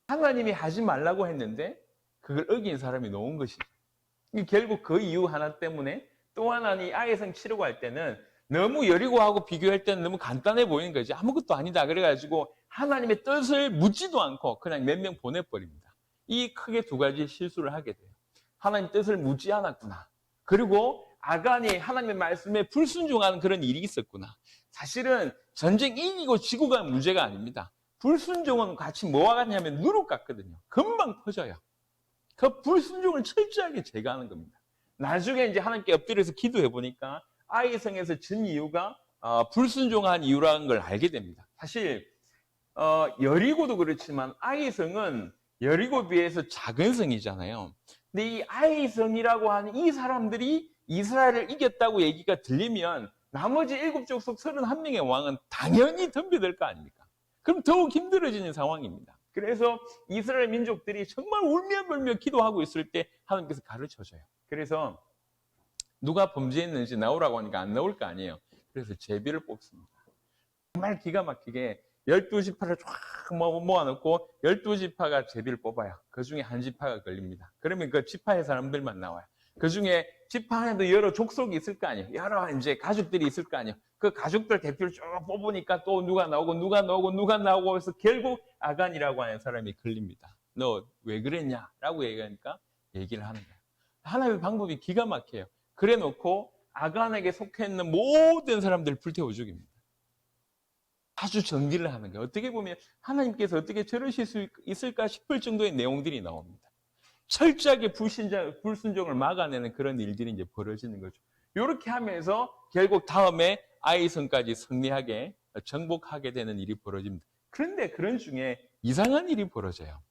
하나님이 하지 말라고 했는데 그걸 어긴 사람이 놓은 것이죠. 결국 그 이유 하나 때문에 또 하나는 아이성 치려고 할 때는 너무 여리고하고 비교할 때는 너무 간단해 보이는 거지. 아무것도 아니다. 그래가지고 하나님의 뜻을 묻지도 않고 그냥 몇 명 보내버립니다. 이 크게 2가지 실수를 하게 돼요. 하나님 뜻을 묻지 않았구나. 그리고 아간이 하나님의 말씀에 불순종하는 그런 일이 있었구나. 사실은 전쟁 이기고 지고가 문제가 아닙니다. 불순종은 같이 뭐와 같냐면 누룩 같거든요. 금방 퍼져요. 그 불순종을 철저하게 제거하는 겁니다. 나중에 이제 하나님께 엎드려서 기도해 보니까 아이성에서 진 이유가 불순종한 이유라는 걸 알게 됩니다. 사실 여리고도 그렇지만 아이성은 여리고 비해서 작은 성이잖아요. 근데 이 아이성이라고 하는 이 사람들이 이스라엘을 이겼다고 얘기가 들리면 나머지 7족속 31명의 왕은 당연히 덤벼들 거 아닙니까? 그럼 더욱 힘들어지는 상황입니다. 그래서 이스라엘 민족들이 정말 울며불며 기도하고 있을 때 하나님께서 가르쳐줘요. 그래서 누가 범죄했는지 나오라고 하니까 안 나올 거 아니에요. 그래서 제비를 뽑습니다. 정말 기가 막히게 12지파를 쫙 모아놓고 12지파가 제비를 뽑아요. 그 중에 한 지파가 걸립니다. 그러면 그 지파의 사람들만 나와요. 그 중에 지파 안에도 여러 족속이 있을 거 아니에요. 여러 이제 가족들이 있을 거 아니에요. 그 가족들 대표를 쭉 뽑으니까 또 누가 나오고 해서 결국 아간이라고 하는 사람이 걸립니다. 너 왜 그랬냐라고 얘기하니까 얘기를 하는 거예요. 하나님의 방법이 기가 막혀요. 그래 놓고 아간에게 속해 있는 모든 사람들을 불태워 죽입니다. 아주 정리를 하는 거예요. 어떻게 보면 하나님께서 어떻게 저러실 수 있을까 싶을 정도의 내용들이 나옵니다. 철저하게 불순종을 막아내는 그런 일들이 이제 벌어지는 거죠. 이렇게 하면서 결국 다음에 아이성까지 승리하게 정복하게 되는 일이 벌어집니다. 그런데 그런 중에 이상한 일이 벌어져요.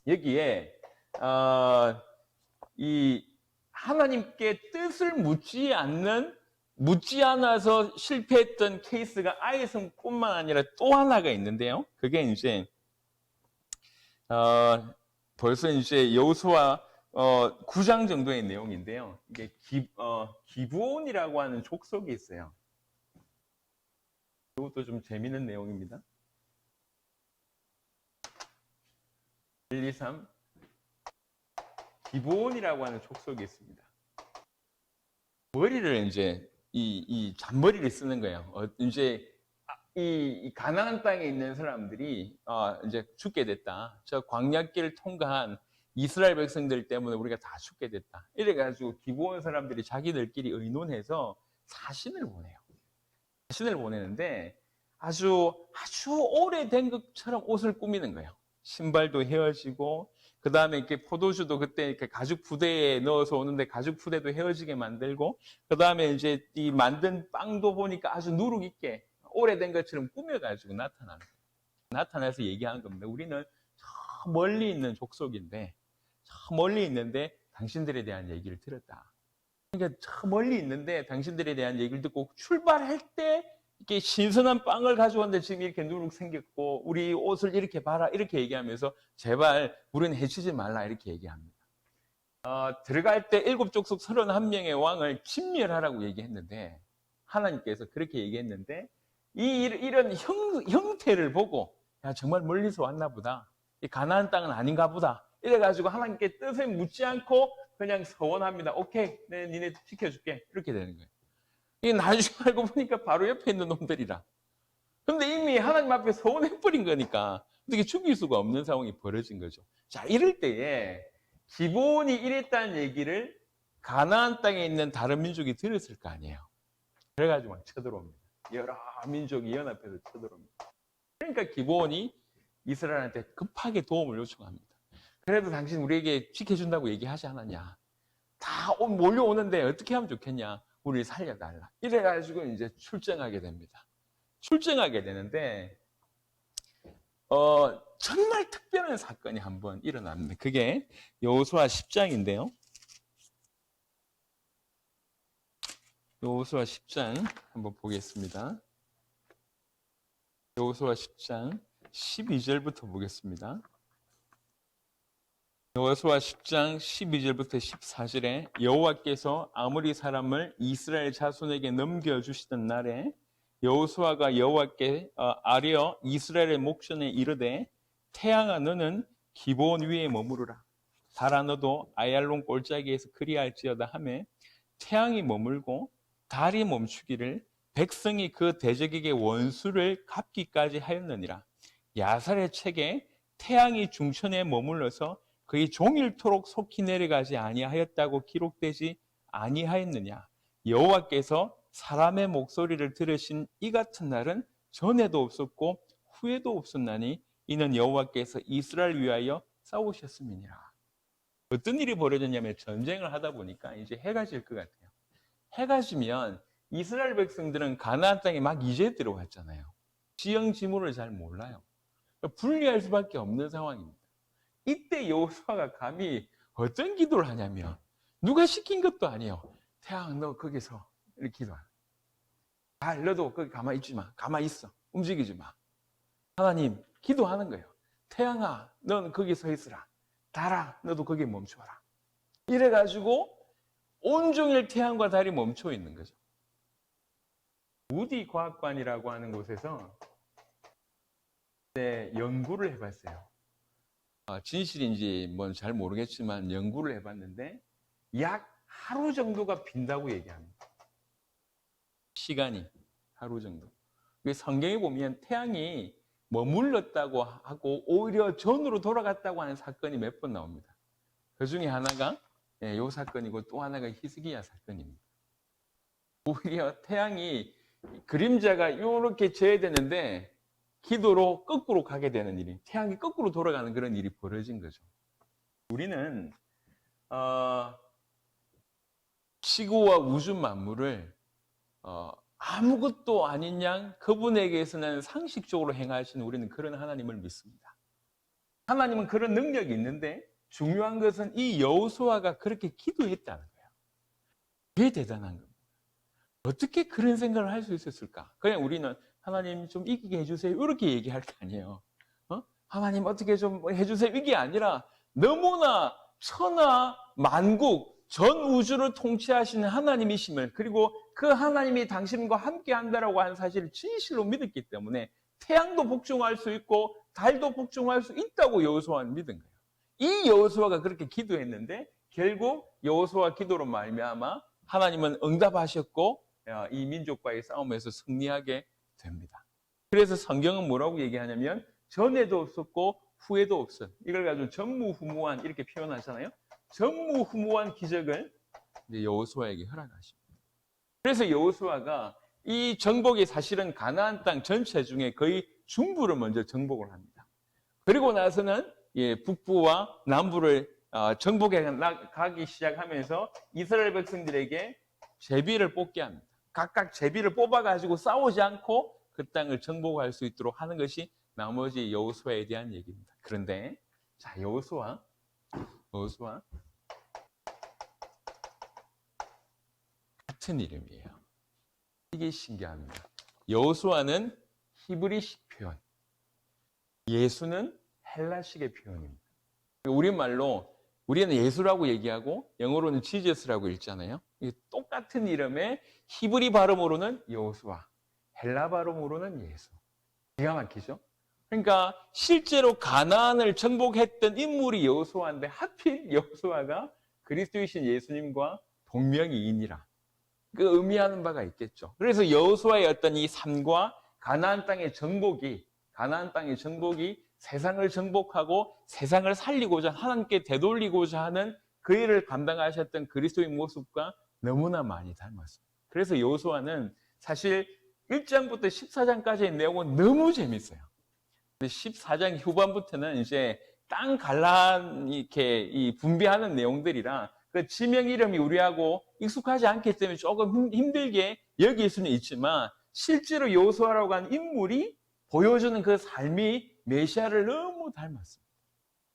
여기에 이 하나님께 뜻을 묻지 않아서 실패했던 케이스가 아이성뿐만 아니라 또 하나가 있는데요. 그게 이제 벌써 이제 여호수아 9장 정도의 내용인데요. 이게 기브온이라고 하는 족속이 있어요. 이것도 좀 재미있는 내용입니다. 1, 2, 3 기브온이라고 하는 족속이 있습니다. 머리를 이제 이 잔머리를 쓰는 거예요. 이제 이 가나안 땅에 있는 사람들이 이제 죽게 됐다. 저 광야길을 통과한 이스라엘 백성들 때문에 우리가 다 죽게 됐다. 이래가지고 기브온 사람들이 자기들끼리 의논해서 사신을 보내요. 사신을 보내는데 아주 오래된 것처럼 옷을 꾸미는 거예요. 신발도 헤어지고, 그 다음에 이렇게 포도주도 그때 이렇게 가죽 부대에 넣어서 오는데 가죽 부대도 헤어지게 만들고, 그 다음에 이제 이 만든 빵도 보니까 아주 누룩 있게 오래된 것처럼 꾸며가지고 나타나는 거예요. 나타나서 얘기하는 겁니다. 우리는 저 멀리 있는 족속인데, 저 멀리 있는데 당신들에 대한 얘기를 들었다. 그러니까 저 멀리 있는데 당신들에 대한 얘기를 듣고 출발할 때 이렇게 신선한 빵을 가져왔는데 지금 이렇게 누룩 생겼고 우리 옷을 이렇게 봐라 이렇게 얘기하면서 제발 우리는 해치지 말라 이렇게 얘기합니다. 들어갈 때 7족속 31명의 왕을 진멸하라고 얘기했는데 하나님께서 그렇게 얘기했는데 이런 형태를 보고 야 정말 멀리서 왔나 보다. 이 가나안 땅은 아닌가 보다. 이래가지고 하나님께 뜻을 묻지 않고 그냥 서원합니다. 오케이, 네, 니네 지켜줄게. 이렇게 되는 거예요. 이게 나중에 알고 보니까 바로 옆에 있는 놈들이라. 근데 이미 하나님 앞에 서원해버린 거니까 어떻게 죽일 수가 없는 상황이 벌어진 거죠. 자, 이럴 때에 기본이 이랬다는 얘기를 가나안 땅에 있는 다른 민족이 들었을 거 아니에요. 그래가지고 막 쳐들어옵니다. 여러 민족이 연합해서 쳐들어옵니다. 그러니까 기본이 이스라엘한테 급하게 도움을 요청합니다. 그래도 당신 우리에게 지켜준다고 얘기하지 않았냐. 다 몰려오는데 어떻게 하면 좋겠냐. 우리를 살려달라. 이래가지고 이제 출정하게 됩니다. 출정하게 되는데 정말 특별한 사건이 한번 일어납니다. 그게 여호수아 10장인데요. 여호수아 10장 한번 보겠습니다. 여호수아 10장 12절부터 보겠습니다. 여호수아 10장 12절부터 14절에 여호와께서 아모리 사람을 이스라엘 자손에게 넘겨주시던 날에 여호수아가 여호와께 아뢰어 이스라엘의 목전에 이르되 태양아 너는 기브온 위에 머무르라. 달아 너도 아얄론 골짜기에서 그리할지어다 하매 태양이 머물고 달이 멈추기를 백성이 그 대적에게 원수를 갚기까지 하였느니라. 야살의 책에 태양이 중천에 머물러서 그의 종일토록 속히 내려가지 아니하였다고 기록되지 아니하였느냐. 여호와께서 사람의 목소리를 들으신 이 같은 날은 전에도 없었고 후에도 없었나니 이는 여호와께서 이스라엘 위하여 싸우셨음이니라. 어떤 일이 벌어졌냐면 전쟁을 하다 보니까 이제 해가 질 것 같아요. 해가 지면 이스라엘 백성들은 가나안 땅에 막 이제 들어왔잖아요. 지형지물을 잘 몰라요. 분리할 수밖에 없는 상황입니다. 이때 여호수아가 감히 어떤 기도를 하냐면 누가 시킨 것도 아니에요. 태양 너 거기서 이렇게 기도하는. 달 너도 거기 가만히 있지 마. 가만히 있어. 움직이지 마. 하나님 기도하는 거예요. 태양아 넌 거기 서 있으라. 달아 너도 거기 멈춰라. 이래가지고 온종일 태양과 달이 멈춰 있는 거죠. 무디 과학관이라고 하는 곳에서 연구를 해봤어요. 진실인지 뭔 잘 모르겠지만 연구를 해봤는데 약 하루 정도가 빈다고 얘기합니다. 시간이 하루 정도. 성경에 보면 태양이 머물렀다고 하고 오히려 전으로 돌아갔다고 하는 사건이 몇 번 나옵니다. 그 중에 하나가 이 사건이고 또 하나가 히스기야 사건입니다. 오히려 태양이 그림자가 이렇게 져야 되는데 기도로 거꾸로 가게 되는 일이, 태양이 거꾸로 돌아가는 그런 일이 벌어진 거죠. 우리는 지구와 우주 만물을 아무것도 아닌 양 그분에게서는 상식적으로 행하시는 우리는 그런 하나님을 믿습니다. 하나님은 그런 능력이 있는데 중요한 것은 이 여호수아가 그렇게 기도했다는 거예요. 그게 대단한 겁니다. 어떻게 그런 생각을 할 수 있었을까? 그냥 우리는 하나님 좀 이기게 해주세요 이렇게 얘기할 거 아니에요. 하나님 어떻게 좀 해주세요 이게 아니라 너무나 천하 만국 전 우주를 통치하시는 하나님이심을, 그리고 그 하나님이 당신과 함께 한다라고 하는 사실을 진실로 믿었기 때문에 태양도 복종할 수 있고 달도 복종할 수 있다고 여호수아는 믿은 거예요. 이 여호수아가 그렇게 기도했는데 결국 여호수아 기도로 말미암아 하나님은 응답하셨고 이 민족과의 싸움에서 승리하게 됩니다. 그래서 성경은 뭐라고 얘기하냐면 전에도 없었고 후에도 없은, 이걸 가지고 전무후무한 이렇게 표현하잖아요. 전무후무한 기적을 여호수아에게 허락하십니다. 그래서 여호수아가 이 정복이 사실은 가나안 땅 전체 중에 거의 중부를 먼저 정복을 합니다. 그리고 나서는 북부와 남부를 정복해 가기 시작하면서 이스라엘 백성들에게 제비를 뽑게 합니다. 각각 제비를 뽑아가지고 싸우지 않고 그 땅을 정복할 수 있도록 하는 것이 나머지 여호수아에 대한 얘기입니다. 그런데 자, 여호수아 같은 이름이에요. 이게 신기합니다. 여호수아는 히브리식 표현, 예수는 헬라식의 표현입니다. 우리말로 우리는 예수라고 얘기하고 영어로는 지저스라고 읽잖아요. 똑같은 이름의 히브리 발음으로는 여호수아, 헬라 발음으로는 예수. 기가 막히죠? 그러니까 실제로 가나안을 정복했던 인물이 여호수아인데 하필 여호수아가 그리스도이신 예수님과 동명이인이라 그 의미하는 바가 있겠죠. 그래서 여호수아의 어떤 이 삶과 가나안 땅의 정복이 세상을 정복하고 세상을 살리고자 하나님께 되돌리고자 하는 그 일을 감당하셨던 그리스도의 모습과 너무나 많이 닮았습니다. 그래서 여호수아는 사실 1장부터 14장까지의 내용은 너무 재밌어요. 14장 후반부터는 이제 땅 갈란 이렇게 분배하는 내용들이라 그 지명 이름이 우리하고 익숙하지 않기 때문에 조금 힘들게 여길 수는 있지만 실제로 여호수아라고 하는 인물이 보여주는 그 삶이 메시아를 너무 닮았습니다.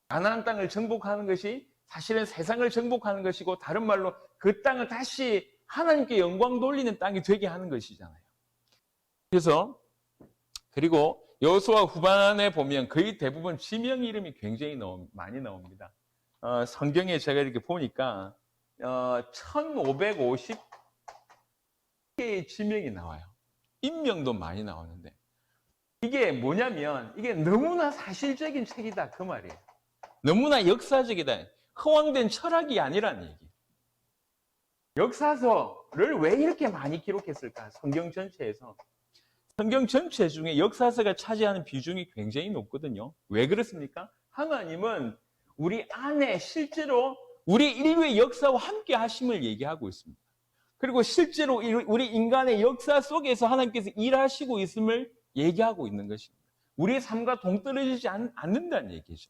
가나안 땅을 정복하는 것이 사실은 세상을 정복하는 것이고 다른 말로 그 땅을 다시 하나님께 영광 돌리는 땅이 되게 하는 것이잖아요. 그래서 그리고 여호수아 후반에 보면 거의 대부분 지명 이름이 굉장히 많이 나옵니다. 성경에 제가 이렇게 보니까 1550개의 지명이 나와요. 인명도 많이 나오는데 이게 뭐냐면 이게 너무나 사실적인 책이다 그 말이에요. 너무나 역사적이다. 허황된 철학이 아니라는 얘기. 역사서를 왜 이렇게 많이 기록했을까? 성경 전체에서. 성경 전체 중에 역사서가 차지하는 비중이 굉장히 높거든요. 왜 그렇습니까? 하나님은 우리 안에 실제로 우리 인류의 역사와 함께 하심을 얘기하고 있습니다. 그리고 실제로 우리 인간의 역사 속에서 하나님께서 일하시고 있음을 얘기하고 있는 것입니다. 우리의 삶과 동떨어지지 않는다는 얘기죠.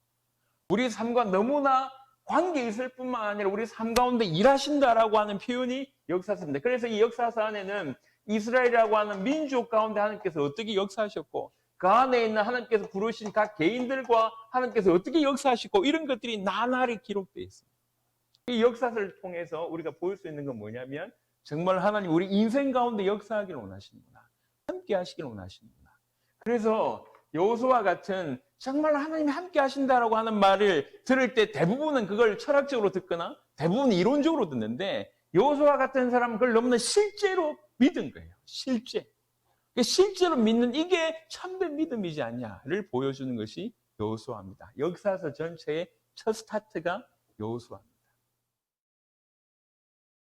우리의 삶과 너무나 관계 있을 뿐만 아니라 우리 삶 가운데 일하신다라고 하는 표현이 역사서입니다. 그래서 이 역사서 안에는 이스라엘이라고 하는 민족 가운데 하나님께서 어떻게 역사하셨고 그 안에 있는 하나님께서 부르신 각 개인들과 하나님께서 어떻게 역사하시고 이런 것들이 나날이 기록되어 있습니다. 이 역사서를 통해서 우리가 볼 수 있는 건 뭐냐면 정말 하나님 우리 인생 가운데 역사하기를 원하시는구나. 함께 하시기를 원하시는구나. 그래서 여호수아 같은 정말 하나님이 함께 하신다라고 하는 말을 들을 때 대부분은 그걸 철학적으로 듣거나 대부분 이론적으로 듣는데 여호수아 같은 사람은 그걸 너무나 실제로 믿은 거예요. 실제로 믿는 이게 참된 믿음이지 않냐를 보여주는 것이 여호수아입니다. 역사서 전체의 첫 스타트가 여호수아입니다.